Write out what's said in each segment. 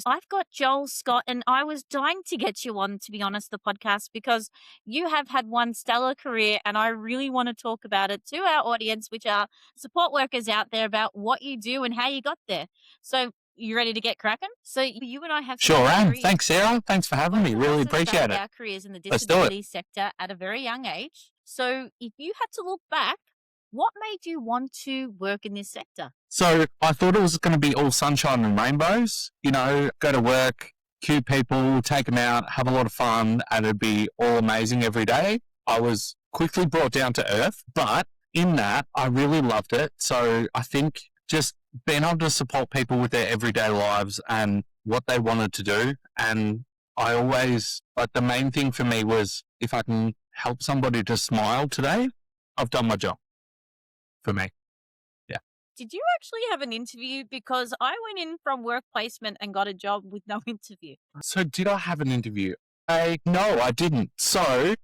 I've got Joel Scott, and I was dying to get you on, to be honest, the podcast, because you have had one stellar career, and I really want to talk about it to our audience, which are support workers out there, about what you do and how you got there. So, you ready to get cracking? So, you and I have Sure similar am. careers. Thanks, Sarah. Thanks for having me. Both of Really us have appreciate started it. our careers in the Let's do it. disability sector at a very young age. So, if you had to look back, what made you want to work in this sector? So I thought it was going to be all sunshine and rainbows, go to work, cue people, take them out, have a lot of fun, and it'd be all amazing every day. I was quickly brought down to earth, but in that, I really loved it. So I think just being able to support people with their everyday lives and what they wanted to do. And I always, like, the main thing for me was if I can help somebody to smile today, I've done my job for me. Did you actually have an interview? Because I went in from work placement and got a job with no interview. So did I have an interview? No, I didn't. So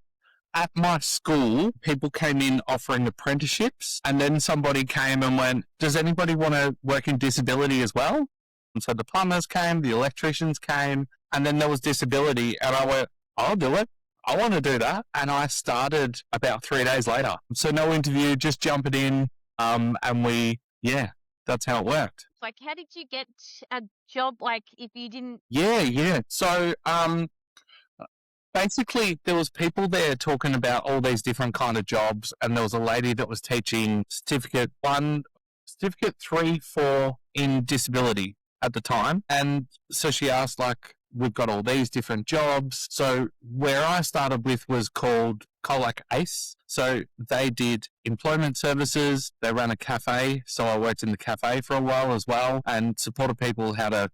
at my school, people came in offering apprenticeships, and then somebody came and went, does anybody want to work in disability as well? And so the plumbers came, the electricians came, and then there was disability, and I went, I'll do it. I want to do that. And I started about 3 days later. So no interview, just jumping in, yeah, that's how it worked. Like, how did you get a job, like, if you didn't? Yeah. So, basically there was people there talking about all these different kind of jobs, and there was a lady that was teaching certificate 1, certificate 3, 4 in disability at the time. And so she asked, like, we've got all these different jobs. So where I started with was called Colac Ace. So they did employment services. They ran a cafe. So I worked in the cafe for a while as well, and supported people how to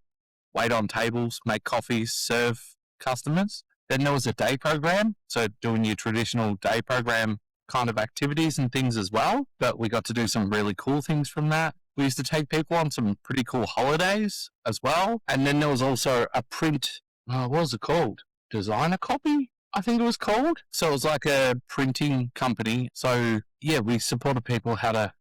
wait on tables, make coffees, serve customers. Then there was a day program. So doing your traditional day program kind of activities and things as well. But we got to do some really cool things from that. We used to take people on some pretty cool holidays as well. And then there was also a print, what was it called? Designer copy, I think it was called. So it was like a printing company. So yeah, we supported people how to,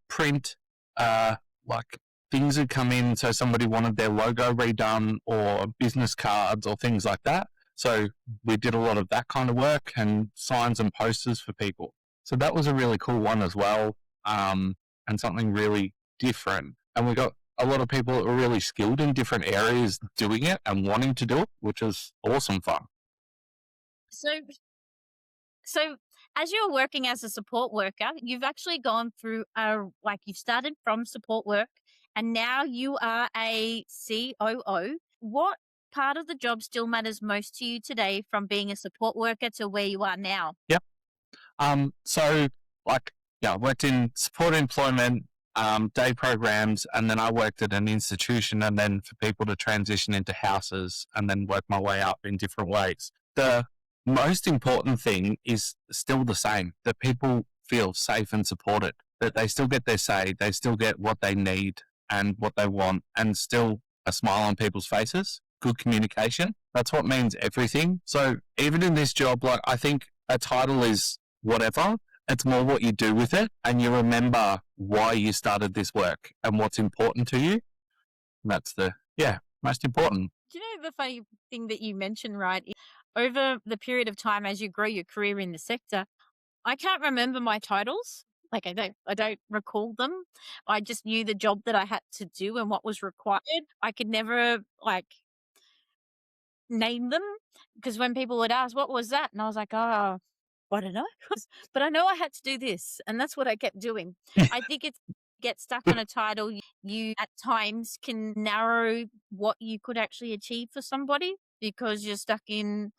print, like things would come in. So somebody wanted their logo redone or business cards or things like that. So we did a lot of that kind of work and signs and posters for people. So that was a really cool one as well, and something really different. And we got a lot of people that were really skilled in different areas doing it and wanting to do it, which was awesome fun. So as you're working as a support worker, you've actually gone through you've started from support work, and now you are a COO. What part of the job still matters most to you today, from being a support worker to where you are now? Yep. I worked in support employment, day programs, and then I worked at an institution, and then for people to transition into houses and then work my way up in different ways. The most important thing is still the same, that people feel safe and supported, that they still get their say, they still get what they need and what they want, and still a smile on people's faces, good communication. That's what means everything. So even in this job, like, I think a title is whatever. It's more what you do with it, and you remember why you started this work and what's important to you. That's most important. Do you know the funny thing that you mentioned, right? Over the period of time as you grow your career in the sector, I can't remember my titles. Like, I don't recall them. I just knew the job that I had to do and what was required. I could never name them, because when people would ask, what was that? And I was like, oh, I don't know. But I know I had to do this, and that's what I kept doing. I think it's get stuck on a title. You at times can narrow what you could actually achieve for somebody, because you're stuck in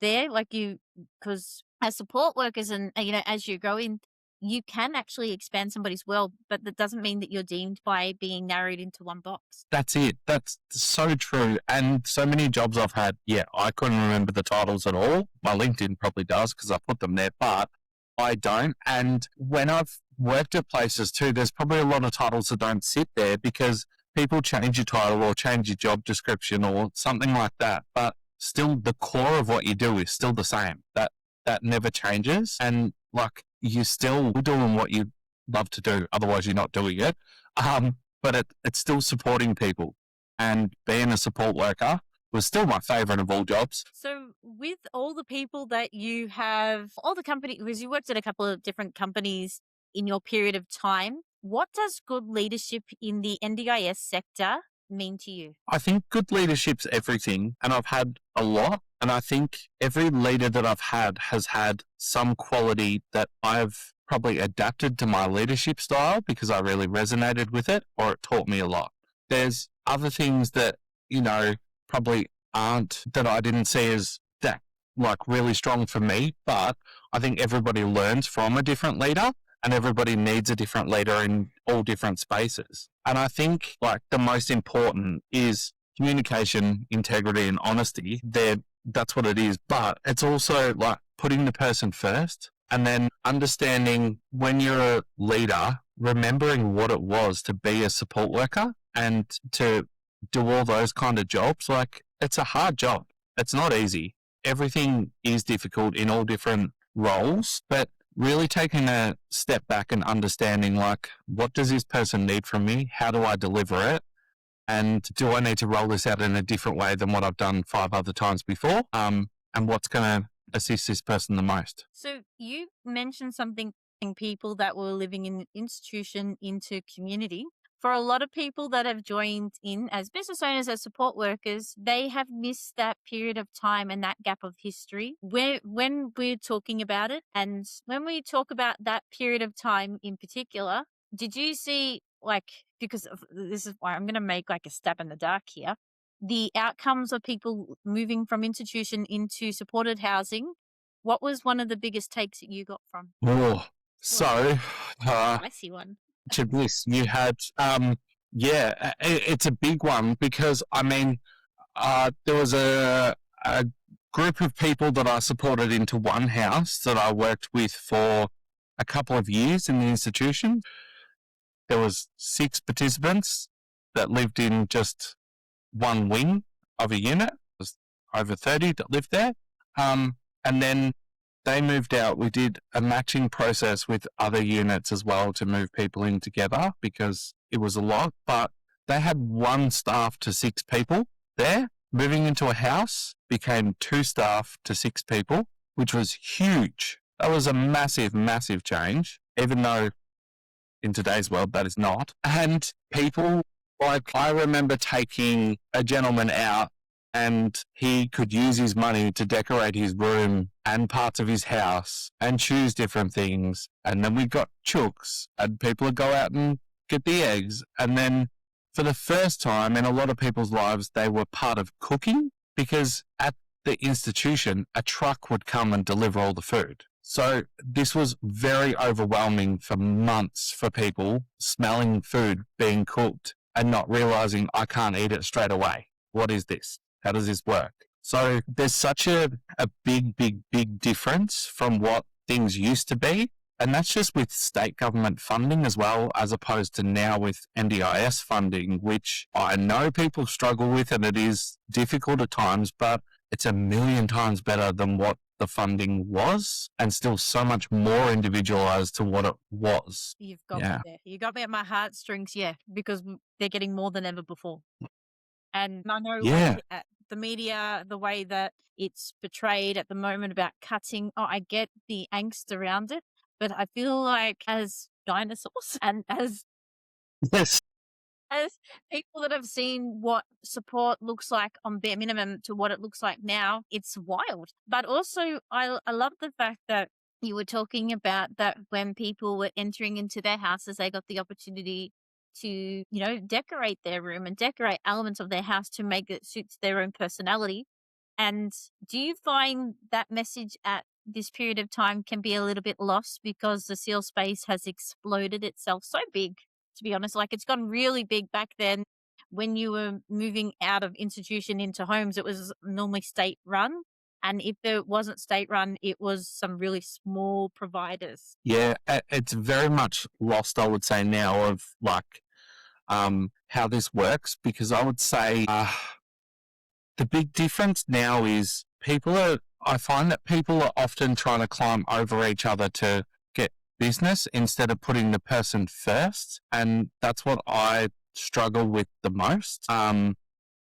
there, because as support workers, and as you go in, you can actually expand somebody's world, but that doesn't mean that you're deemed by being narrowed into one box. That's it. That's so true. And so many jobs I've had, I couldn't remember the titles at all. My LinkedIn probably does, because I put them there, but I don't. And when I've worked at places too, there's probably a lot of titles that don't sit there, because people change your title or change your job description or something like that. But still, the core of what you do is still the same. That never changes. And you're still doing what you love to do. Otherwise, you're not doing it. but it's still supporting people. And being a support worker was still my favorite of all jobs. So, with all the people that you have, all the company, because you worked at a couple of different companies in your period of time, what does good leadership in the NDIS sector mean to you? I think good leadership's everything, and I've had a lot. And I think every leader that I've had has had some quality that I've probably adapted to my leadership style because I really resonated with it, or it taught me a lot. There's other things that, probably aren't, that I didn't see as that like really strong for me, but I think everybody learns from a different leader and everybody needs a different leader in all different spaces. And I think like the most important is communication, integrity, and honesty. That's what it is. But it's also like putting the person first and then understanding when you're a leader, remembering what it was to be a support worker and to do all those kind of jobs. Like it's a hard job. It's not easy. Everything is difficult in all different roles, but really taking a step back and understanding like, what does this person need from me? How do I deliver it? And do I need to roll this out in a different way than what I've done 5 other times before? And what's going to assist this person the most? So, you mentioned something people that were living in an institution into community. For a lot of people that have joined in as business owners, as support workers, they have missed that period of time and that gap of history when we're talking about it. And when we talk about that period of time in particular, did you see, like, because this is why I'm going to make like a stab in the dark here, the outcomes of people moving from institution into supported housing? What was one of the biggest takes that you got from? Oh, so Spicy one. to this, you had, it's a big one because I mean, there was a group of people that I supported into one house that I worked with for a couple of years in the institution. There was 6 participants that lived in just one wing of a unit. There was over 30 that lived there. And then they moved out. We did a matching process with other units as well to move people in together because it was a lot, but they had 1 staff to 6 people there. Moving into a house became 2 staff to 6 people, which was huge. That was a massive, massive change, even though in today's world that is not. And people, like I remember taking a gentleman out and he could use his money to decorate his room and parts of his house and choose different things. And then we got chooks and people would go out and get the eggs. And then for the first time in a lot of people's lives, they were part of cooking because at the institution, a truck would come and deliver all the food. So this was very overwhelming for months for people, smelling food being cooked and not realizing I can't eat it straight away. What is this? How does this work? So there's such a big, big, big difference from what things used to be. And that's just with state government funding as well, as opposed to now with NDIS funding, which I know people struggle with and it is difficult at times, but it's a million times better than what the funding was and still so much more individualized to what it was. You've got me there. You got me at my heartstrings, because they're getting more than ever before. And I know the media, the way that it's portrayed at the moment about cutting, I get the angst around it, but I feel like as dinosaurs and as Yes. as people that have seen what support looks like on bare minimum to what it looks like now, it's wild. But also, I love the fact that you were talking about that when people were entering into their houses, they got the opportunity to, decorate their room and decorate elements of their house to make it suits their own personality. And do you find that message at this period of time can be a little bit lost because the seal space has exploded itself so big? To be honest, like it's gotten really big back then. When you were moving out of institution into homes, it was normally state run. And if it wasn't state run, it was some really small providers. Yeah, it's very much lost, I would say now, of like how this works, because I would say the big difference now is I find that people are often trying to climb over each other to get business instead of putting the person first. And that's what I struggle with the most.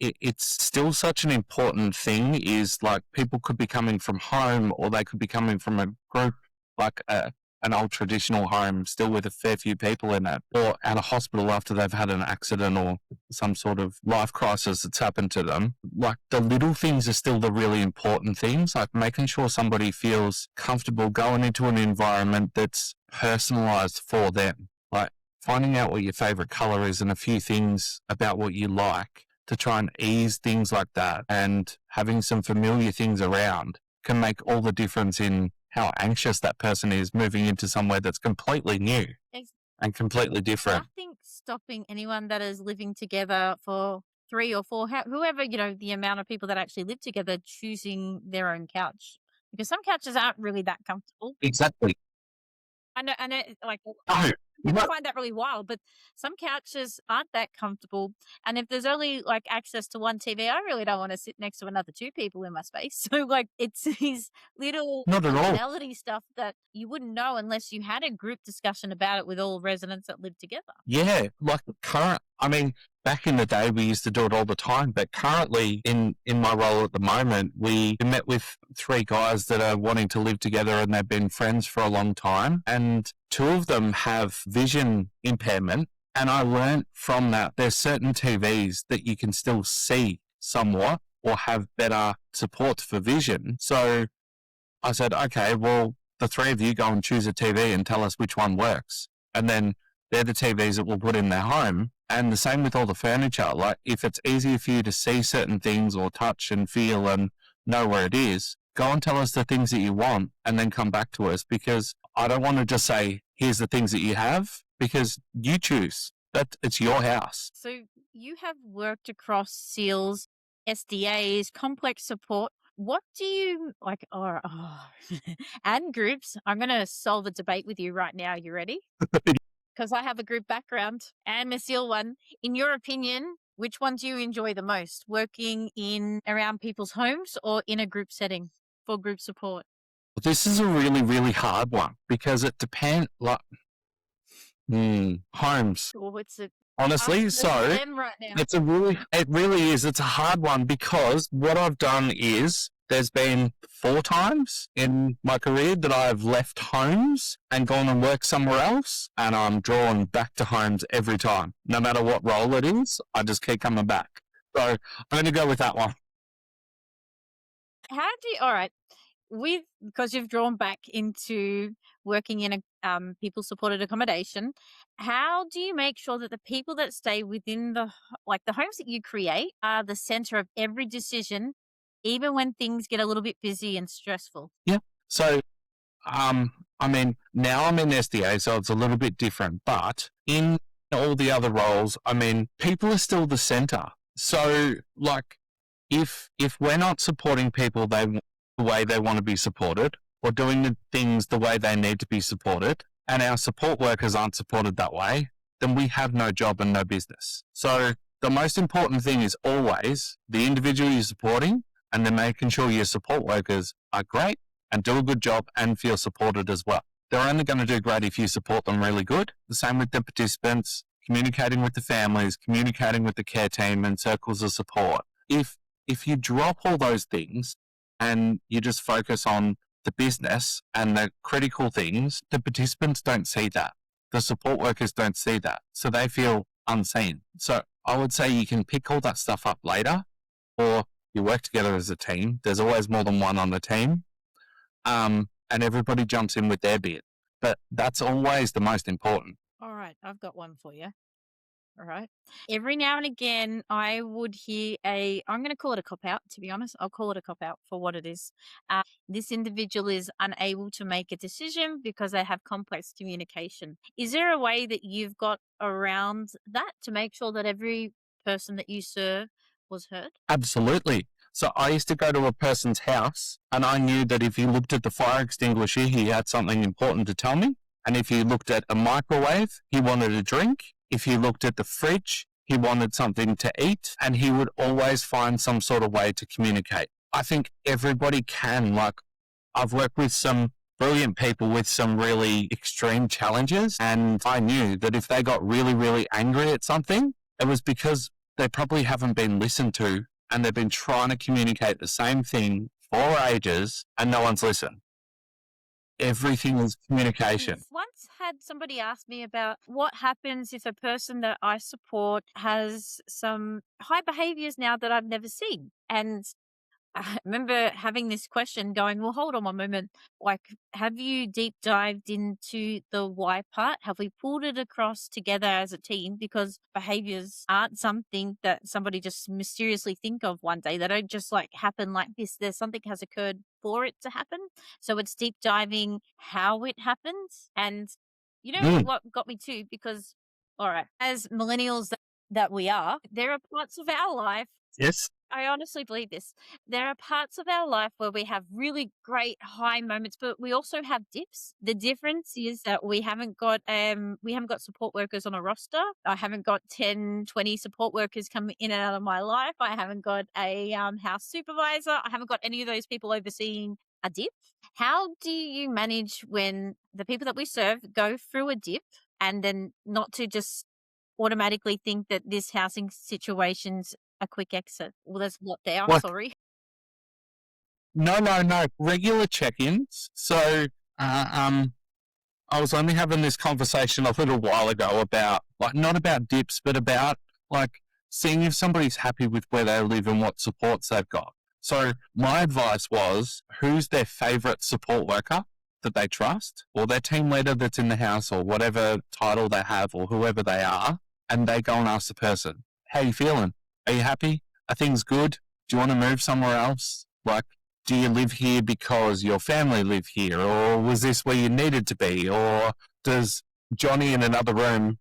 It's still such an important thing, is like people could be coming from home, or they could be coming from a group, like an old traditional home still with a fair few people in it, or at a hospital after they've had an accident or some sort of life crisis that's happened to them. Like the little things are still the really important things, like making sure somebody feels comfortable going into an environment that's personalized for them, like finding out what your favorite color is and a few things about what you like to try and ease things like that, and having some familiar things around can make all the difference in how anxious that person is moving into somewhere that's completely new Ex- and completely different. Nothing stopping anyone that is living together for 3 or 4, whoever, the amount of people that actually live together, choosing their own couch. Because some couches aren't really that comfortable. Exactly. I know, like, No, people no, find that really wild, but some couches aren't that comfortable. And if there's only like access to one TV, I really don't want to sit next to another 2 people in my space. So like it's these little not at all. personality stuff that you wouldn't know unless you had a group discussion about it with all residents that live together. Yeah, like back in the day, we used to do it all the time, but currently in my role at the moment, we met with 3 guys that are wanting to live together, and they've been friends for a long time, and 2 of them have vision impairment. And I learned from that there's certain TVs that you can still see somewhat or have better support for vision. So I said, okay, well, the 3 of you go and choose a TV and tell us which one works. And then they're the TVs that we'll put in their home. And the same with all the furniture. Like if it's easier for you to see certain things or touch and feel and know where it is, go and tell us the things that you want and then come back to us, because I don't want to just say, here's the things that you have, because you choose. It's your house. So you have worked across SEALs, SDAs, complex support. What do you like, and groups? I'm going to solve a debate with you right now. You ready? Because I have a group background and a SEAL one. In your opinion, which one do you enjoy the most? Working in around people's homes or in a group setting for group support? This is a really, really hard one because it depends. Like, homes. Or what's it? Honestly, so Right now. it really is. It's a hard one because what I've done is there's been 4 times in my career that I've left homes and gone and worked somewhere else, and I'm drawn back to homes every time. No matter what role it is, I just keep coming back. So I'm going to go with that one. All right, because you've drawn back into working in a people supported accommodation, how do you make sure that the people that stay within the homes that you create are the center of every decision, even when things get a little bit busy and stressful? Yeah. So, I mean, now I'm in SDA, so it's a little bit different, but in all the other roles, I mean, people are still the center. So, like, if we're not supporting people the way they want to be supported, or doing the things the way they need to be supported, and our support workers aren't supported that way, then we have no job and no business. So the most important thing is always the individual you're supporting, and then making sure your support workers are great and do a good job and feel supported as well. They're only going to do great if you support them really good. The same with the participants, communicating with the families, communicating with the care team and circles of support. If you drop all those things and you just focus on the business and the critical things, the participants don't see that. The support workers don't see that. So they feel unseen. So I would say you can pick all that stuff up later, or you work together as a team. There's always more than one on the team. And everybody jumps in with their bit. But that's always the most important. All right, I've got one for you. All right. Every now and again, I would hear I'm going to call it a cop out, to be honest. I'll call it a cop out for what it is. This individual is unable to make a decision because they have complex communication. Is there a way that you've got around that to make sure that every person that you serve was heard? Absolutely. So I used to go to a person's house, and I knew that if he looked at the fire extinguisher, he had something important to tell me. And if he looked at a microwave, he wanted a drink. If he looked at the fridge, he wanted something to eat, and he would always find some sort of way to communicate. I think everybody can. Like, I've worked with some brilliant people with some really extreme challenges. And I knew that if they got really, really angry at something, it was because they probably haven't been listened to and they've been trying to communicate the same thing for ages and no one's listened. Everything is communication. I've once had somebody ask me about what happens if a person that I support has some high behaviors now that I've never seen. And I remember having this question going, well, hold on one moment. Like, have you deep dived into the why part? Have we pulled it across together as a team? Because behaviors aren't something that somebody just mysteriously think of one day. They don't just like happen like this. There's something has occurred for it to happen. So it's deep diving how it happens. And you know Mm. what got me too? Because, all right, as millennials that we are, there are parts of our life. Yes. I honestly believe this. There are parts of our life where we have really great high moments, but we also have dips. The difference is that we haven't got support workers on a roster. I haven't got 10, 20 support workers coming in and out of my life. I haven't got a house supervisor. I haven't got any of those people overseeing a dip. How do you manage when the people that we serve go through a dip and then not to just automatically think that this housing situation's a quick exit? Well, there's a lot there. I'm Like, sorry. no. Regular check-ins. So, I was only having this conversation a little while ago about, like, not about dips, but about, like, seeing if somebody's happy with where they live and what supports they've got. So my advice was, who's their favorite support worker that they trust, or their team leader that's in the house, or whatever title they have, or whoever they are, and they go and ask the person, how you feeling? Are you happy? Are things good? Do you want to move somewhere else? Like, do you live here because your family live here, or was this where you needed to be, or does Johnny in another room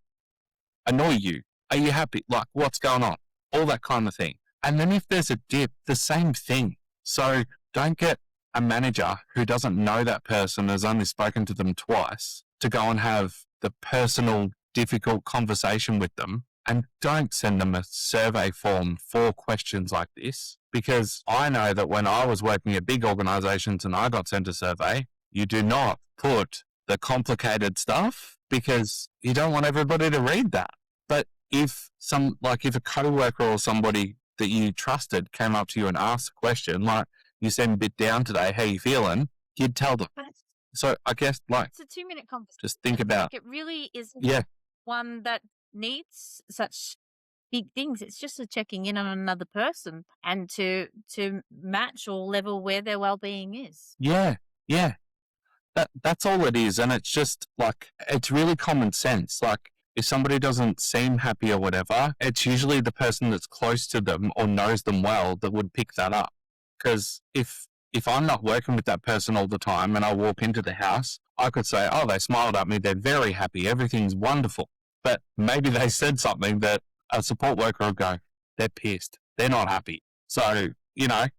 annoy you? Are you happy? Like, what's going on? All that kind of thing. And then if there's a dip, the same thing. So don't get a manager who doesn't know that person, has only spoken to them twice, to go and have the personal, difficult conversation with them. And don't send them a survey form for questions like this, because I know that when I was working at big organizations and I got sent a survey, you do not put the complicated stuff because you don't want everybody to read that. But if a coworker or somebody that you trusted came up to you and asked a question, like, you seem a bit down today, how you feeling? You'd tell them. But it's, So I guess, like, it's a 2-minute conversation. just think about, Like, it really isn't yeah, one that needs such big things. It's just a checking in on another person and to match or level where their well-being is. yeah. That's all it is. And it's just like, it's really common sense. Like, if somebody doesn't seem happy or whatever, it's usually the person that's close to them or knows them well that would pick that up. Because if I'm not working with that person all the time and I walk into the house, I could say, oh, they smiled at me, they're very happy, everything's wonderful. But maybe they said something that a support worker would go, they're pissed, they're not happy. So, you got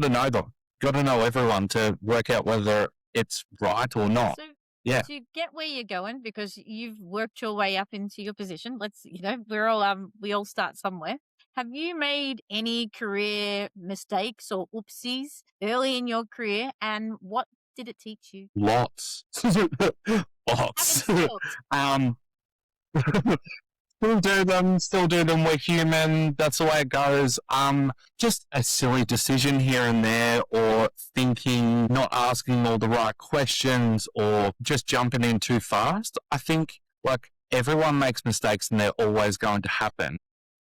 to know them. Got to know everyone to work out whether it's right or not. So Yeah. to get where you're going, because you've worked your way up into your position, we all start somewhere. Have you made any career mistakes or oopsies early in your career, and what did it teach you? Lots. Lots. Haven't stopped. Still do them. We're human. That's the way it goes. Just a silly decision here and there, or thinking, not asking all the right questions, or just jumping in too fast. I think, like, everyone makes mistakes and they're always going to happen,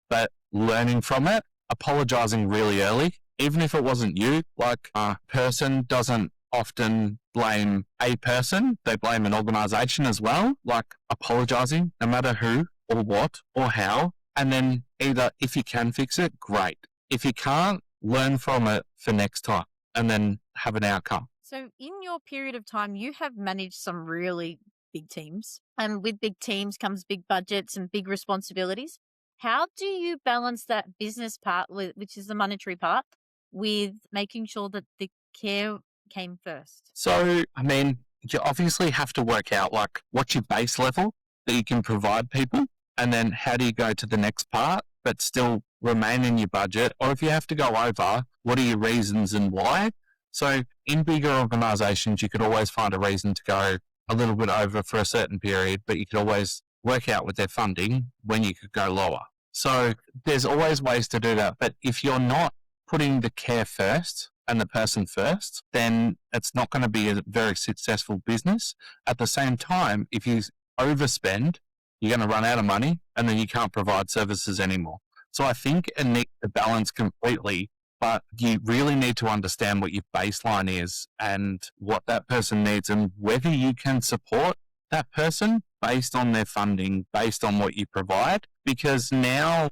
but learning from it, apologizing really early, even if it wasn't you, like, a person doesn't often blame a person, they blame an organization as well, like apologizing, no matter who or what or how. And then either, if you can fix it, great. If you can't, learn from it for next time and then have an outcome. So in your period of time, you have managed some really big teams, and with big teams comes big budgets and big responsibilities. How do you balance that business part, which is the monetary part, with making sure that the care came first? So, I mean, you obviously have to work out, like, what's your base level that you can provide people, and then how do you go to the next part, but still remain in your budget? Or if you have to go over, what are your reasons and why? So in bigger organizations, you could always find a reason to go a little bit over for a certain period, but you could always work out with their funding when you could go lower. So there's always ways to do that. But if you're not putting the care first and the person first, then it's not going to be a very successful business. At the same time, if you overspend, you're going to run out of money and then you can't provide services anymore. So I think it needs to balance completely, but you really need to understand what your baseline is and what that person needs and whether you can support that person based on their funding, based on what you provide. Because now,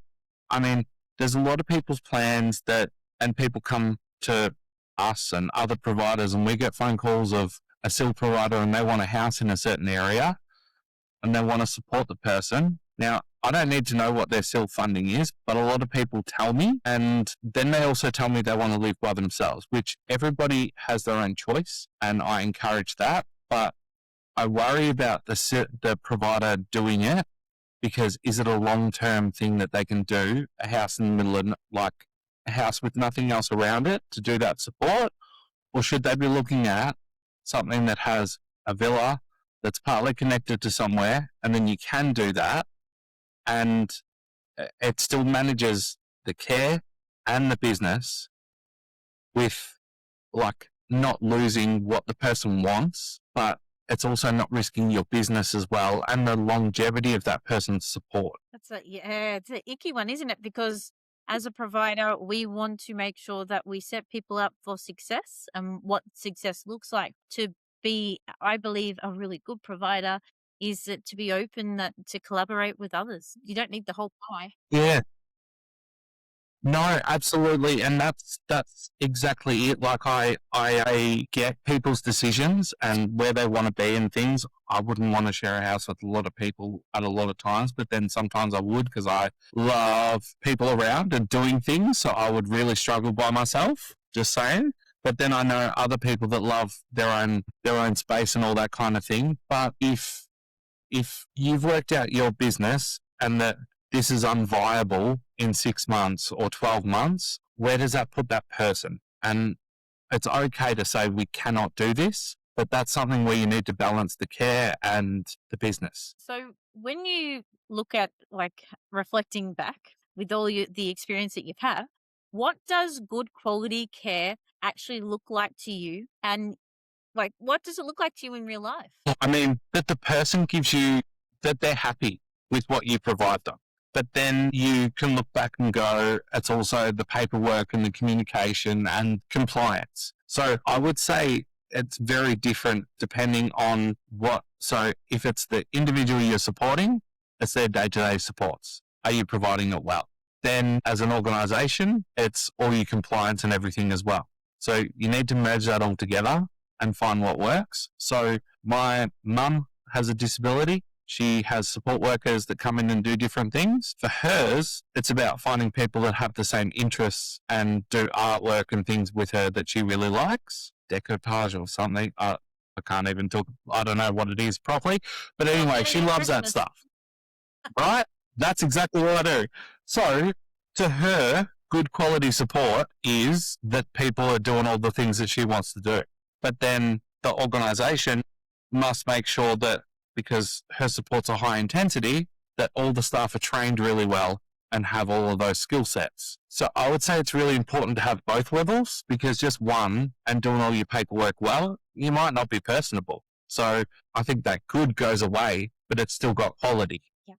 I mean, there's a lot of people's plans and people come to us and other providers and we get phone calls of a SIL provider and they want a house in a certain area and they want to support the person. Now, I don't need to know what their SIL funding is, but a lot of people tell me, and then they also tell me they want to live by themselves, which everybody has their own choice, and I encourage that. But I worry about the provider doing it, because is it a long-term thing that they can do, a house in the middle of, like a house with nothing else around it to do that support? Or should they be looking at something that has a villa that's partly connected to somewhere, and then you can do that, and it still manages the care and the business with like not losing what the person wants, but it's also not risking your business as well and the longevity of that person's support. It's an icky one, isn't it? Because as a provider, we want to make sure that we set people up for success and what success looks like. To be, I believe, a really good provider is to be open, to collaborate with others. You don't need the whole pie. Yeah. No, absolutely. And that's exactly it. Like I get people's decisions and where they want to be and things. I wouldn't want to share a house with a lot of people at a lot of times, but then sometimes I would, because I love people around and doing things. So I would really struggle by myself, just saying. But then I know other people that love their own space and all that kind of thing. But if you've worked out your business and that this is unviable in 6 months or 12 months, where does that put that person? And it's okay to say we cannot do this, but that's something where you need to balance the care and the business. So when you look at, like, reflecting back with all the experience that you've had, what does good quality care actually look like to you? And like, what does it look like to you in real life? I mean, that the person gives you, that they're happy with what you provide them. But then you can look back and go, it's also the paperwork and the communication and compliance. So I would say it's very different depending on what. So if it's the individual you're supporting, it's their day-to-day supports. Are you providing it well? Then as an organisation, it's all your compliance and everything as well. So you need to merge that all together and find what works. So my mum has a disability. She has support workers that come in and do different things. For hers, it's about finding people that have the same interests and do artwork and things with her that she really likes. Decoupage or something. I can't even talk. I don't know what it is properly. But anyway, she loves that stuff. Right? That's exactly what I do. So to her, good quality support is that people are doing all the things that she wants to do. But then the organisation must make sure that, because her supports are high intensity, that all the staff are trained really well and have all of those skill sets. So I would say it's really important to have both levels, because just one and doing all your paperwork well, you might not be personable. So I think that good goes away, but it's still got quality. Yeah.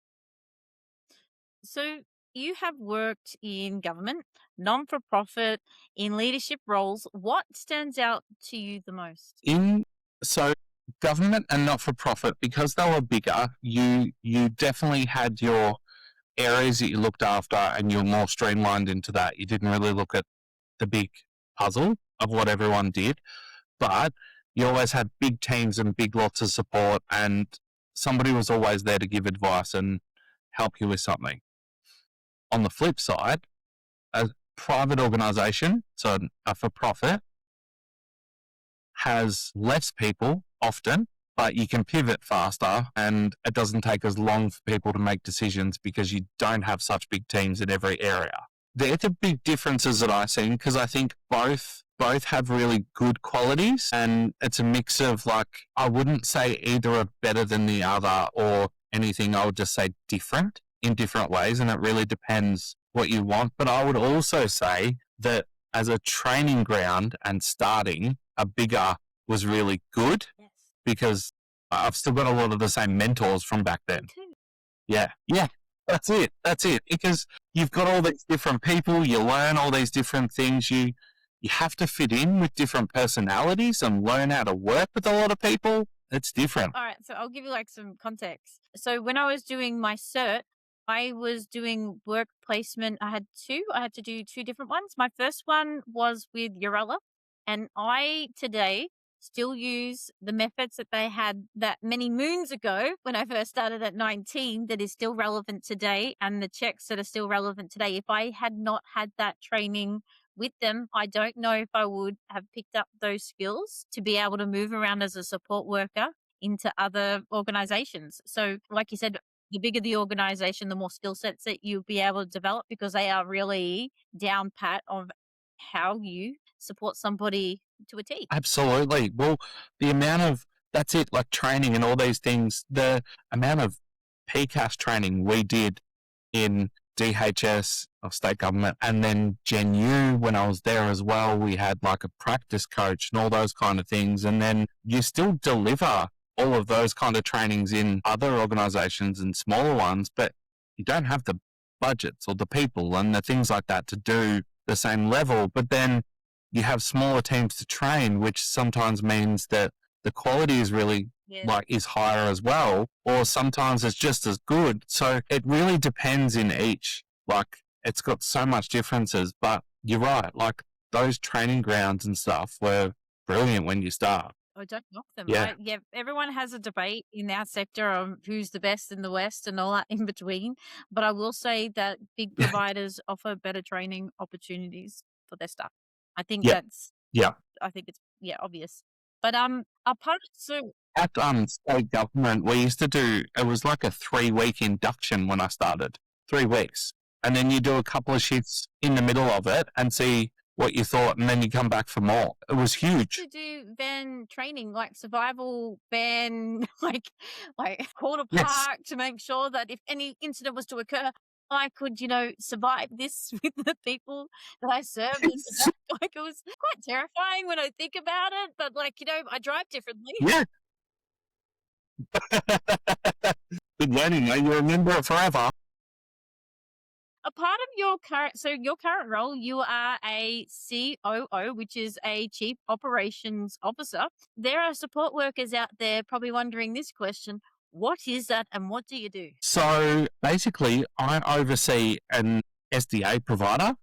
So you have worked in government, non-for-profit, in leadership roles. What stands out to you the most? So government and not-for-profit, because they were bigger, you definitely had your areas that you looked after and you're more streamlined into that. You didn't really look at the big puzzle of what everyone did, but you always had big teams and big lots of support, and somebody was always there to give advice and help you with something. On the flip side, a private organisation, so a for-profit, has less people often, but you can pivot faster and it doesn't take as long for people to make decisions because you don't have such big teams in every area. They're the big differences that I've seen, because I think both both have really good qualities, and it's a mix of like, I wouldn't say either are better than the other or anything. I would just say different in different ways, and it really depends what you want. But I would also say that as a training ground and starting, a bigger was really good Yes. because I've still got a lot of the same mentors from back then. Me too. Yeah. Yeah. That's it. That's it. Because you've got all these different people, you learn all these different things. You have to fit in with different personalities and learn how to work with a lot of people. It's different. All right, so I'll give you like some context. So when I was doing my cert, I was doing work placement. I had two. I had to do two different ones. My first one was with Urella, and I today still use the methods that they had that many moons ago when I first started at 19 that is still relevant today, and the checks that are still relevant today. If I had not had that training with them, I don't know if I would have picked up those skills to be able to move around as a support worker into other organizations. So, like you said, the bigger the organization, the more skill sets that you'll be able to develop because they are really down pat of how you support somebody to a T. Absolutely. Well, the amount of, that's it, like training and all these things, the amount of PCAS training we did in DHS of state government, and then Gen U when I was there as well, we had like a practice coach and all those kind of things. And then you still deliver all of those kind of trainings in other organizations and smaller ones, but you don't have the budgets or the people and the things like that to do the same level. But then you have smaller teams to train, which sometimes means that the quality is really is higher as well, or sometimes it's just as good. So it really depends in each. Like it's got so much differences, but you're right. Like those training grounds and stuff were brilliant when you start. Oh, don't knock them. Yeah. Yeah, everyone has a debate in our sector on who's the best in the West and all that in between. But I will say that big providers offer better training opportunities for their staff. I think Yeah. that's Yeah. I think it's obvious. But apart so At state government, we used to do, it was like a 3-week induction when I started, 3 weeks. And then you do a couple of shifts in the middle of it and see what you thought, and then you come back for more. It was huge. to do van training, like survival van, like corner park to make sure that if any incident was to occur, I could, survive this with the people that I served. Like it was quite terrifying when I think about it, but I drive differently. Yeah. Good learning, mate. You remember it forever. A part of your current role, you are a COO, which is a Chief Operations Officer. There are support workers out there probably wondering this question. What is that and what do you do? So basically, I oversee an SDA provider.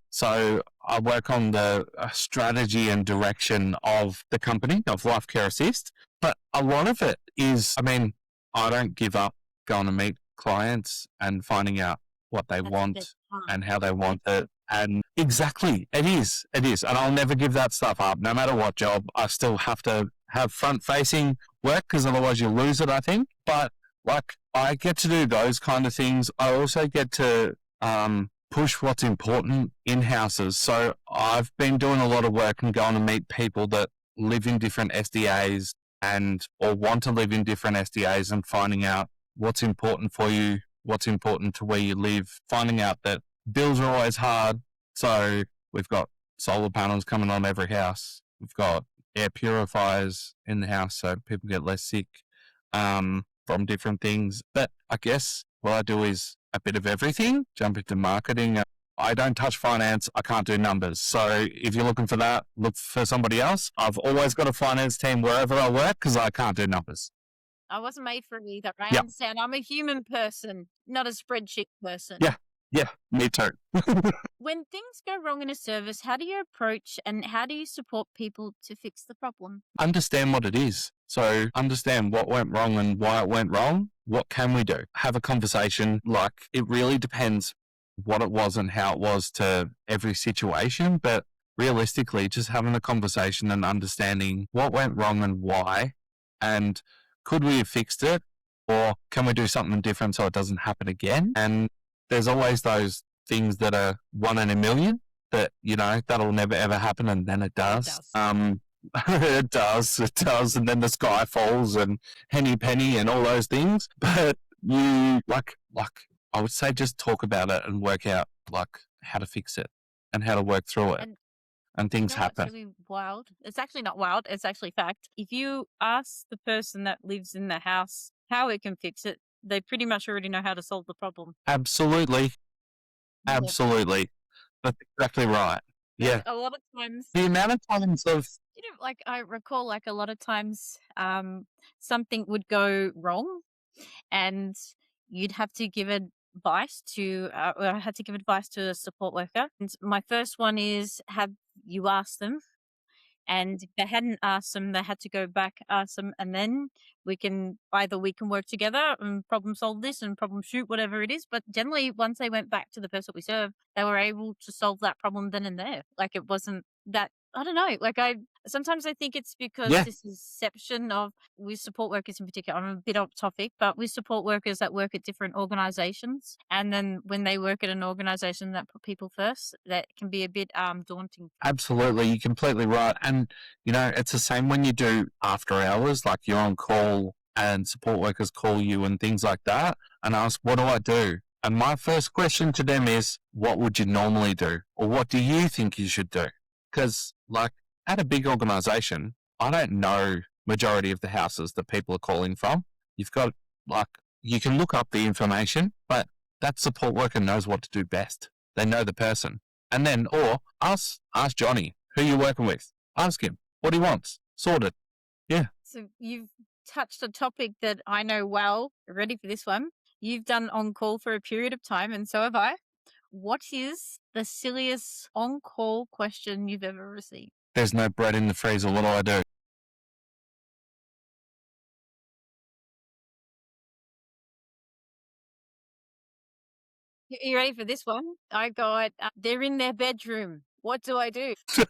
So I work on the strategy and direction of the company, of Life Care Assist. But a lot of it is, I don't give up going to meet clients and finding out what they want and how they want it. And exactly, it is. And I'll never give that stuff up. No matter what job, I still have to have front-facing work because otherwise you lose it, I think. But I get to do those kind of things. I also get to push what's important in houses. So I've been doing a lot of work and going to meet people that live in different SDAs or want to live in different SDAs and finding out what's important for you, what's important to where you live, finding out that bills are always hard. So we've got solar panels coming on every house. We've got air purifiers in the house so people get less sick from different things. But I guess what I do is a bit of everything, jump into marketing. I don't touch finance. I can't do numbers. So if you're looking for that, look for somebody else. I've always got a finance team wherever I work because I can't do numbers. I wasn't made for either. I understand. I'm a human person, not a spreadsheet person. Yeah, me too. When things go wrong in a service, how do you approach and how do you support people to fix the problem? Understand what it is. So understand what went wrong and why it went wrong. What can we do? Have a conversation. It really depends what it was and how it was to every situation. But realistically, just having a conversation and understanding what went wrong and why, and could we have fixed it, or can we do something different so it doesn't happen again? And there's always those things that are 1 in a million that, that'll never ever happen, and then it does. does. It does. And then the sky falls and henny penny and all those things. But you like I would say just talk about it and work out like how to fix it and how to work through it. And things What's happen. really wild? It's actually not wild. It's actually fact. If you ask the person that lives in the house how it can fix it, they pretty much already know how to solve the problem. Absolutely. Yeah. Absolutely. That's exactly right. Yeah. A lot of times, The amount of times of like I recall, like a lot of times, something would go wrong, and you'd have to give advice to. I had to give advice to a support worker. And my first one is have you asked them, and if they hadn't asked them, they had to go back, ask them, and then we can work together and problem solve this and problem shoot whatever it is. But generally, once they went back to the person we serve, they were able to solve that problem then and there. Like it wasn't that. I don't know. Like sometimes I think it's because this perception of with support workers in particular. I'm a bit off topic, but with support workers that work at different organizations, and then when they work at an organization that put people first, that can be a bit daunting. Absolutely, you're completely right. And, it's the same when you do after hours, like you're on call and support workers call you and things like that and ask, what do I do? And my first question to them is, what would you normally do? Or what do you think you should do? Because, like, at a big organization, I don't know majority of the houses that people are calling from. You've got, you can look up the information, but that support worker knows what to do best. They know the person. And then, or ask Johnny, who you're working with. Ask him what he wants. Sort it. Yeah. So you've touched a topic that I know well. Ready for this one? You've done on-call for a period of time, and so have I. What is the silliest on-call question you've ever received? There's no bread in the freezer. What do I do? You ready for this one? I got, they're in their bedroom. What do I do? I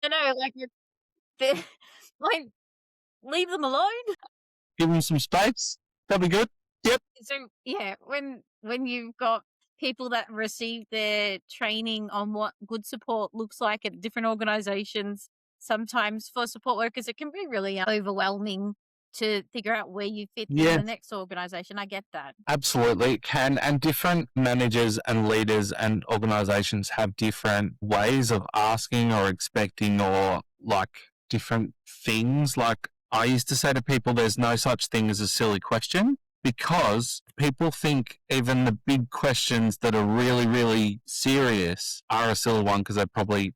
know, like, like, leave them alone. Give them some space. That'll be good. Yep. So yeah, when you've got people that receive their training on what good support looks like at different organizations, sometimes for support workers it can be really overwhelming to figure out where you fit in the next organization. I get that. Absolutely, it can. And different managers and leaders and organizations have different ways of asking or expecting or like different things. Like I used to say to people, there's no such thing as a silly question because people think even the big questions that are really, really serious are a silly one because they probably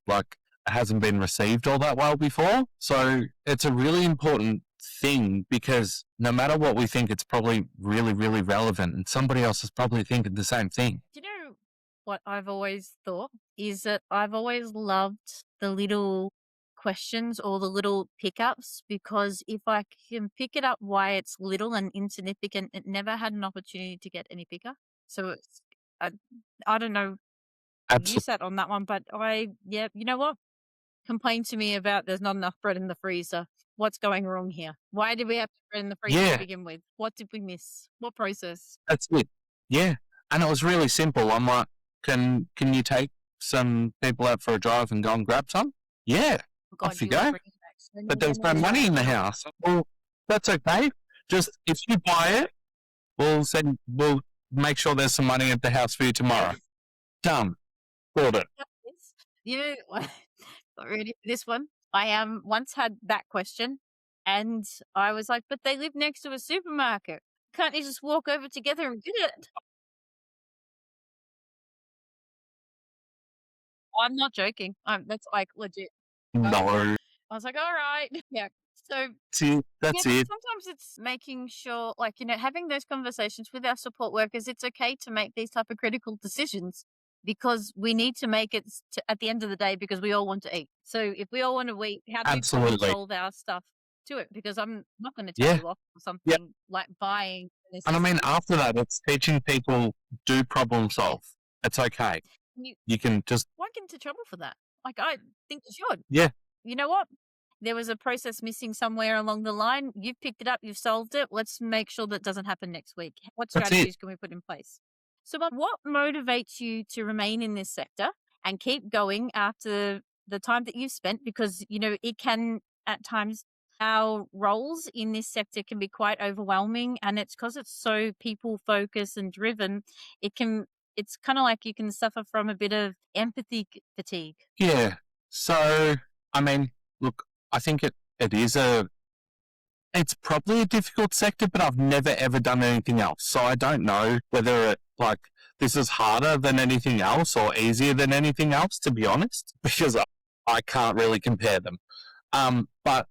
hasn't been received all that well before. So it's a really important thing because no matter what we think, it's probably really, really relevant and somebody else is probably thinking the same thing. Do you know what I've always thought is that I've always loved the little questions or the little pickups because if I can pick it up why it's little and insignificant, it never had an opportunity to get any bigger. So it's, I don't know, you sat on that one, but you know what? Complain to me about there's not enough bread in the freezer. What's going wrong here? Why did we have bread in the freezer to begin with? What did we miss? What process? That's it. Yeah. And it was really simple. I'm like, can you take some people out for a drive and go and grab some? Yeah. God, off you go. But there's no money in the house. Well, that's okay. Just if you buy it, we'll make sure there's some money at the house for you tomorrow. Done. Bought it. You know what? Ready for this one? I once had that question and I was like, but they live next to a supermarket. Can't you just walk over together and get it? I'm not joking. That's like legit. No. I was like, all right. Yeah. So See, that's it. sometimes it's making sure, like, having those conversations with our support workers, it's okay to make these type of critical decisions because we need to make it at the end of the day because we all want to eat. So if we all want to eat, how do we solve our stuff to it? Because I'm not going to tell you off for something like buying. And I mean, after that, it's teaching people do problem solve. It's okay. You can just... Won't get into trouble for that. Like, I think you should. Yeah. You know what? There was a process missing somewhere along the line. You've picked it up. You've solved it. Let's make sure that doesn't happen next week. What strategies can we put in place? So, what motivates you to remain in this sector and keep going after the time that you've spent? Because, it can at times, our roles in this sector can be quite overwhelming. And it's because it's so people focused and driven. It can, it's kind of like you can suffer from a bit of empathy fatigue. Yeah. So, I mean, look, I think it is it's probably a difficult sector, but I've never ever done anything else. So I don't know whether this is harder than anything else or easier than anything else, to be honest, because I can't really compare them. But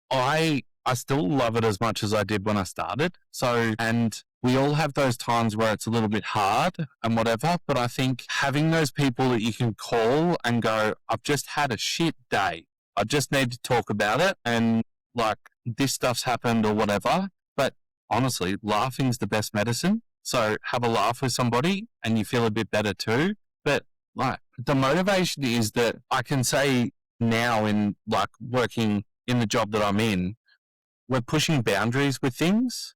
I still love it as much as I did when I started. So, and we all have those times where it's a little bit hard and whatever, but I think having those people that you can call and go, I've just had a shit day. I just need to talk about it, and like this stuff's happened or whatever. But honestly, laughing's the best medicine. So have a laugh with somebody and you feel a bit better too. But like the motivation is that I can say now in like working in the job that I'm in, we're pushing boundaries with things.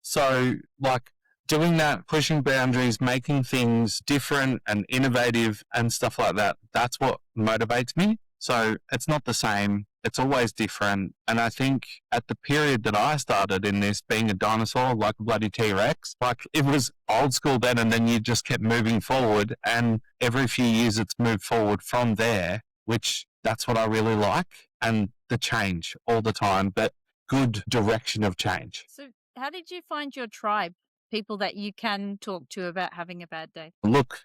So like doing that, pushing boundaries, making things different and innovative and stuff like that, that's what motivates me. So it's not the same. It's always different. And I think at the period that I started in this, being a dinosaur, like a bloody T-Rex, like it was old school then, and then you just kept moving forward. And every few years it's moved forward from there, which that's what I really like. And the change all the time, but good direction of change. So, how did you find your tribe? People that you can talk to about having a bad day? Look,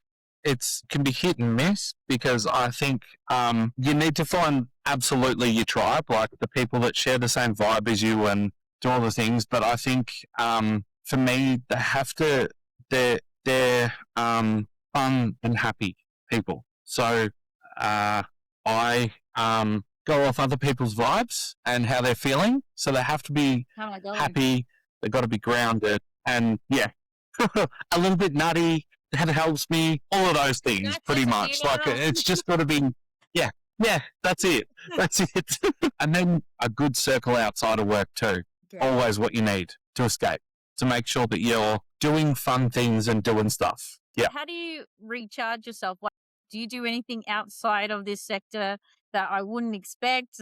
it can be hit and miss because I think you need to find absolutely your tribe, like the people that share the same vibe as you and do all the things. But I think for me, they're fun and happy people. So I go off other people's vibes and how they're feeling. So they have to be happy. They've got to be grounded, and yeah, a little bit nutty. That helps me. All of those things, pretty much. Like it's just got to be, yeah, that's it. That's it. And then a good circle outside of work too. Yeah. Always what you need to escape, to make sure that you're doing fun things and doing stuff. Yeah. How do you recharge yourself? Do you do anything outside of this sector that I wouldn't expect?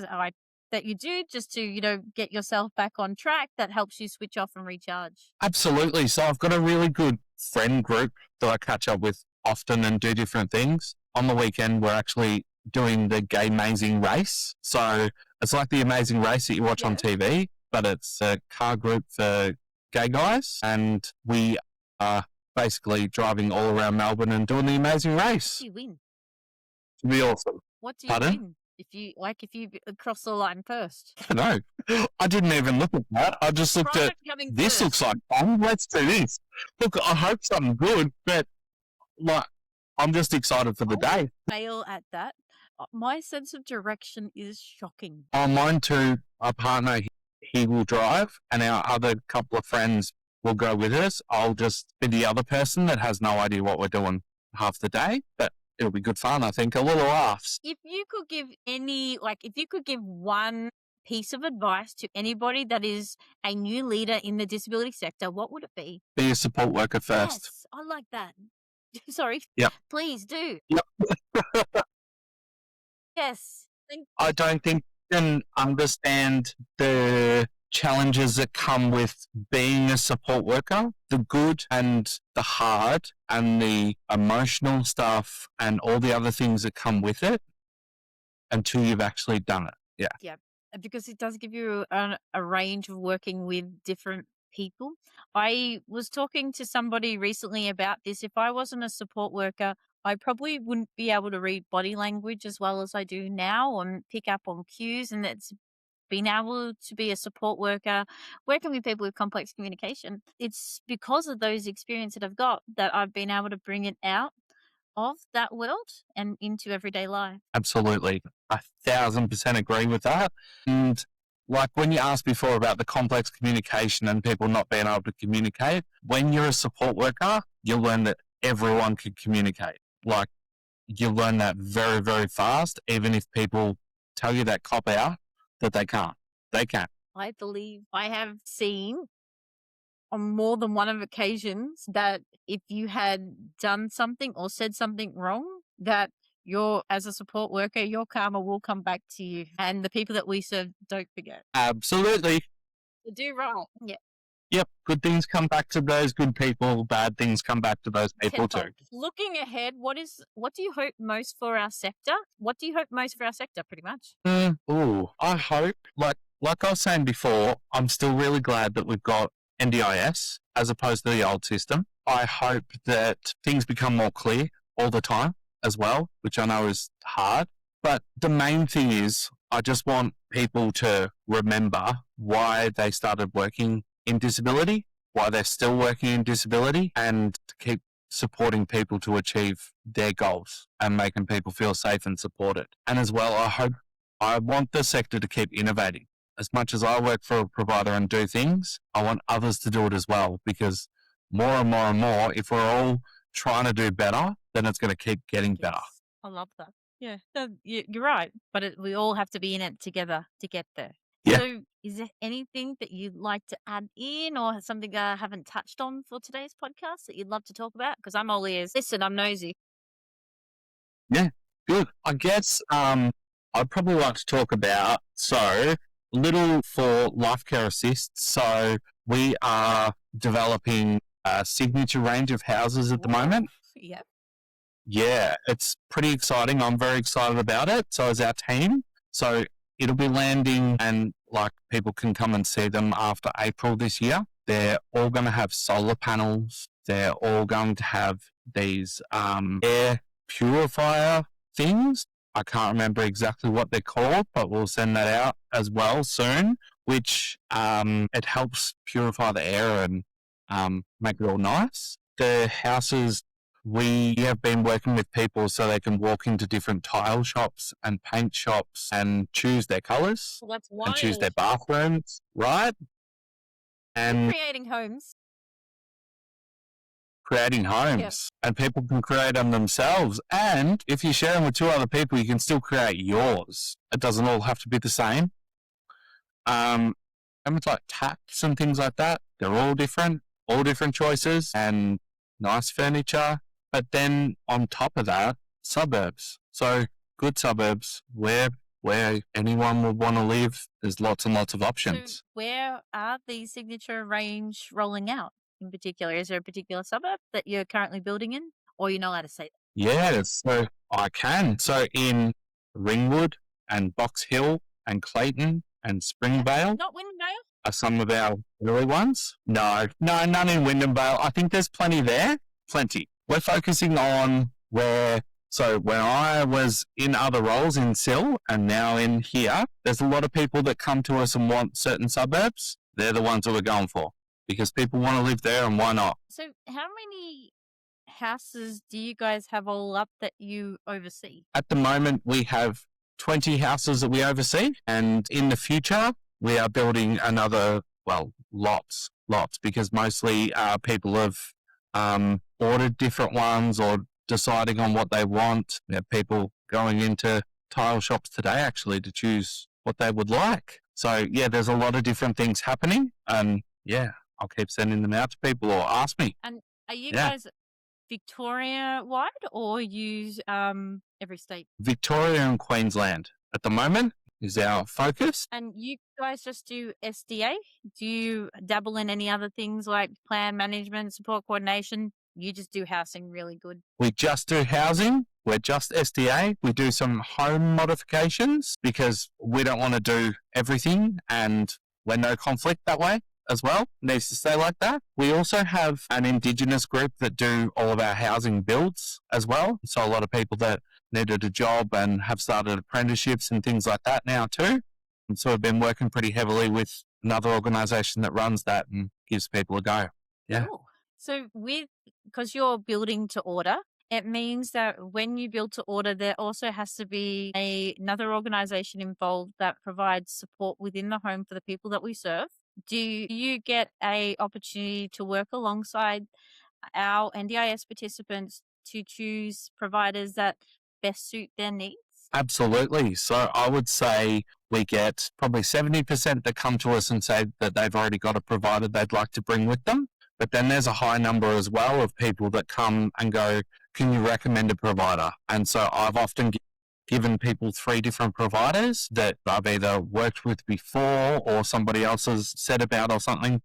That you do just to, get yourself back on track that helps you switch off and recharge? Absolutely. So I've got a really good friend group that I catch up with often and do different things. On the weekend, we're actually doing the Gay Amazing Race. So it's like the Amazing Race that you watch on TV, but it's a car group for gay guys. And we are basically driving all around Melbourne and doing the Amazing Race. What do you win? It'll be awesome. What do you win? If you cross the line first? I don't know. I didn't even look at that. I just looked at this. Looks like fun. Let's do this. Look, I hope something good, but like I'm just excited for the day. Fail at that. My sense of direction is shocking. Mine too. Our partner, he will drive, and our other couple of friends will go with us. I'll just be the other person that has no idea what we're doing half the day, but it'll be good fun, I think. A little laughs. If you could give one piece of advice to anybody that is a new leader in the disability sector, what would it be? Be a support worker first. Yes, I like that. Sorry. Yep. Please do. Yep. Yes. I don't think you can understand the challenges that come with being a support worker, the good and the hard and the emotional stuff and all the other things that come with it until you've actually done it. Yeah. Yeah. Because it does give you a range of working with different people. I was talking to somebody recently about this. If I wasn't a support worker, I probably wouldn't be able to read body language as well as I do now and pick up on cues. And it's being able to be a support worker, working with people with complex communication. It's because of those experiences that I've got that I've been able to bring it out of that world and into everyday life. Absolutely. 1,000% agree with that. And like when you asked before about the complex communication and people not being able to communicate, when you're a support worker, you'll learn that everyone can communicate. Like you learn that very, very fast, even if people tell you that cop out that they can't. They can. I believe I have seen on more than one of occasions that if you had done something or said something wrong, that as a support worker, your karma will come back to you. And the people that we serve don't forget. Absolutely. To do right. Yeah. Yep. Good things come back to those good people. Bad things come back to those people too. Tenfold. Looking ahead, what do you hope most for our sector? What do you hope most for our sector, pretty much? I hope, like I was saying before, I'm still really glad that we've got NDIS as opposed to the old system. I hope that things become more clear all the time as well, which I know is hard. But the main thing is, I just want people to remember why they started working in disability, why they're still working in disability, and to keep supporting people to achieve their goals and making people feel safe and supported. And as well, I want the sector to keep innovating. As much as I work for a provider and do things, I want others to do it as well, because more and more and more, if we're all trying to do better, then it's going to keep getting better. Yes, I love that. Yeah, you're right. But we all have to be in it together to get there. Yeah. So is there anything that you'd like to add in or something I haven't touched on for today's podcast that you'd love to talk about? Because I'm all ears. Listen, I'm nosy. Yeah, good. I guess I'd probably like to talk about, little for Life Care Assist. So we are developing a signature range of houses at the moment. Yep. Yeah, it's pretty exciting. I'm very excited about it. So is our team. So it'll be landing and people can come and see them after April this year. They're all going to have solar panels. They're all going to have these air purifier things. I can't remember exactly what they're called, but we'll send that out as well soon, which it helps purify the air and make it all nice. The houses, we have been working with people so they can walk into different tile shops and paint shops and choose their colours Well, that's and choose their wild. bathrooms, right? And Creating homes. creating homes. Yep. And people can create them themselves. And if you share them with two other people, you can still create yours. It doesn't all have to be the same. And with taps and things like that, they're all different choices and nice furniture. But then on top of that, suburbs. So good suburbs where anyone would want to live. There's lots and lots of options. So where are the signature range rolling out in particular? Is there a particular suburb that you're currently building in, or you're not allowed to say that? Yeah, so I can. So in Ringwood and Box Hill and Clayton and Springvale Not Windvale? are some of our early ones. No, none in Wyndham Vale. I think there's plenty there. Plenty. We're focusing on so when I was in other roles in SIL and now in here, there's a lot of people that come to us and want certain suburbs. They're the ones that we're going for because people want to live there, and why not? So how many houses do you guys have all up that you oversee? At the moment, we have 20 houses that we oversee, and in the future, we are building another, lots, because mostly people have ordered different ones or deciding on what they want. We have people going into tile shops today actually to choose what they would like. So yeah, there's a lot of different things happening, and yeah, I'll keep sending them out to people or ask me. And are you guys Victoria wide or use every state? Victoria and Queensland at the moment is our focus. And you guys just do SDA? Do you dabble in any other things like plan management, support coordination? You just do housing really good. We just do housing. We're just SDA. We do some home modifications because we don't want to do everything, and we're no conflict that way as well. It needs to stay like that. We also have an Indigenous group that do all of our housing builds as well. So a lot of people that needed a job and have started apprenticeships and things like that now too. And so we've been working pretty heavily with another organisation that runs that and gives people a go. Yeah. Cool. So because you're building to order, it means that when you build to order, there also has to be another organisation involved that provides support within the home for the people that we serve. Do you get an opportunity to work alongside our NDIS participants to choose providers that best suit their needs? Absolutely. So I would say we get probably 70% that come to us and say that they've already got a provider they'd like to bring with them. But then there's a high number as well of people that come and go, can you recommend a provider? And so I've often given people 3 different providers that I've either worked with before or somebody else has said about or something.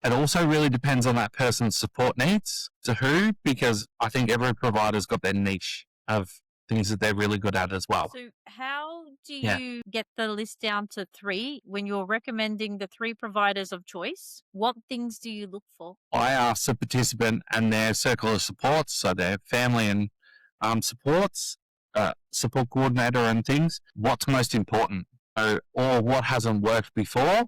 It also really depends on that person's support needs to who, because I think every provider's got their niche of things that they're really good at as well. So how do Yeah. you get the list down to 3 when you're recommending the 3 providers of choice? What things do you look for? I ask the participant and their circle of supports, so their family and supports, support coordinator and things, what's most important, or what hasn't worked before,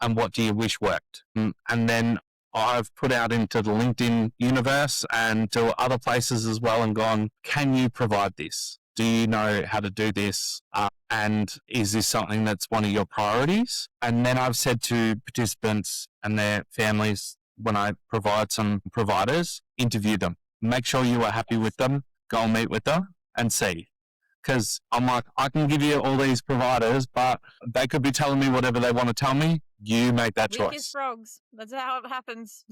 and what do you wish worked. And then I've put out into the LinkedIn universe and to other places as well and gone, can you provide this? Do you know how to do this? And is this something that's one of your priorities? And then I've said to participants and their families, when I provide some providers, interview them. Make sure you are happy with them. Go and meet with them and see. Because I'm like, I can give you all these providers, but they could be telling me whatever they want to tell me. You make that Weak as choice. frogs. That's how it happens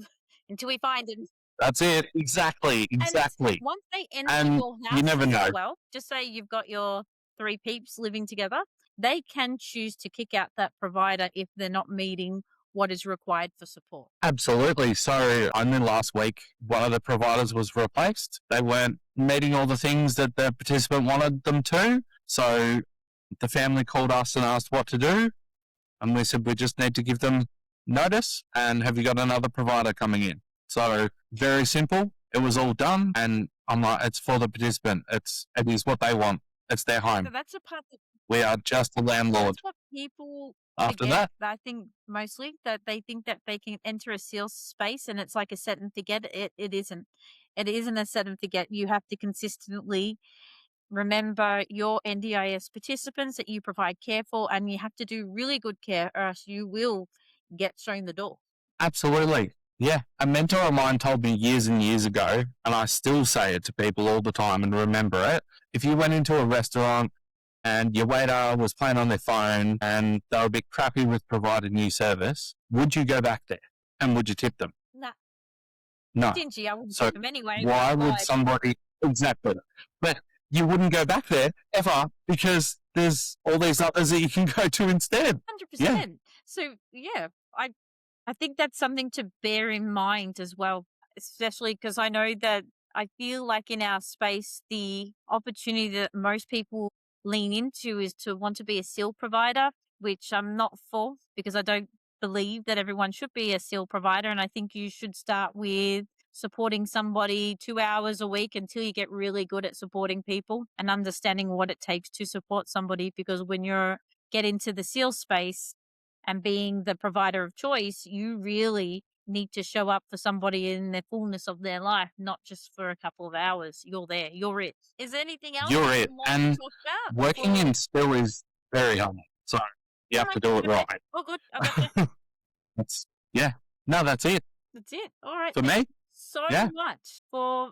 until we find them. That's it. Exactly. And Exactly. once they enter And your house you never as know. well, just say you've got your 3 peeps living together, they can choose to kick out that provider if they're not meeting what is required for support. Absolutely. So only last week, one of the providers was replaced. They weren't meeting all the things that the participant wanted them to. So the family called us and asked what to do. And we said, we just need to give them notice. And have you got another provider coming in? So very simple. It was all done. And I'm like, it's for the participant. It is what they want. It's their home. So that's a part that We are just the landlord. that's what people After forget. that, I think mostly that they think that they can enter a sales space and it's like a set and forget. It isn't. It isn't a set and forget. You have to consistently remember your NDIS participants that you provide care for, and you have to do really good care, or else you will get shown the door. absolutely. Yeah. A mentor of mine told me years and years ago, and I still say it to people all the time and remember it. If you went into a restaurant and your waiter was playing on their phone and they were a bit crappy with providing you service, would you go back there and would you tip them? Nah, No. stingy. I wouldn't So tip them anyway. why would But somebody, exactly, but you wouldn't go back there ever because there's all these others that you can go to instead. 100%. So yeah, I think that's something to bear in mind as well, especially because I know that I feel like in our space, the opportunity that most people lean into is to want to be a SEAL provider, which I'm not for because I don't believe that everyone should be a SEAL provider. And I think you should start with supporting somebody 2 hours a week until you get really good at supporting people and understanding what it takes to support somebody. Because when you're get into the SEAL space and being the provider of choice, you really need to show up for somebody in the fullness of their life, not just for a couple of hours. You're there. You're it. Is there anything else You're you it. want to And talk about working before? in still is very hard. So you have No, to do it okay. right. Oh, good. I got you. That's, yeah. No, that's it That's it. All right. for Thank you me. so Yeah. much for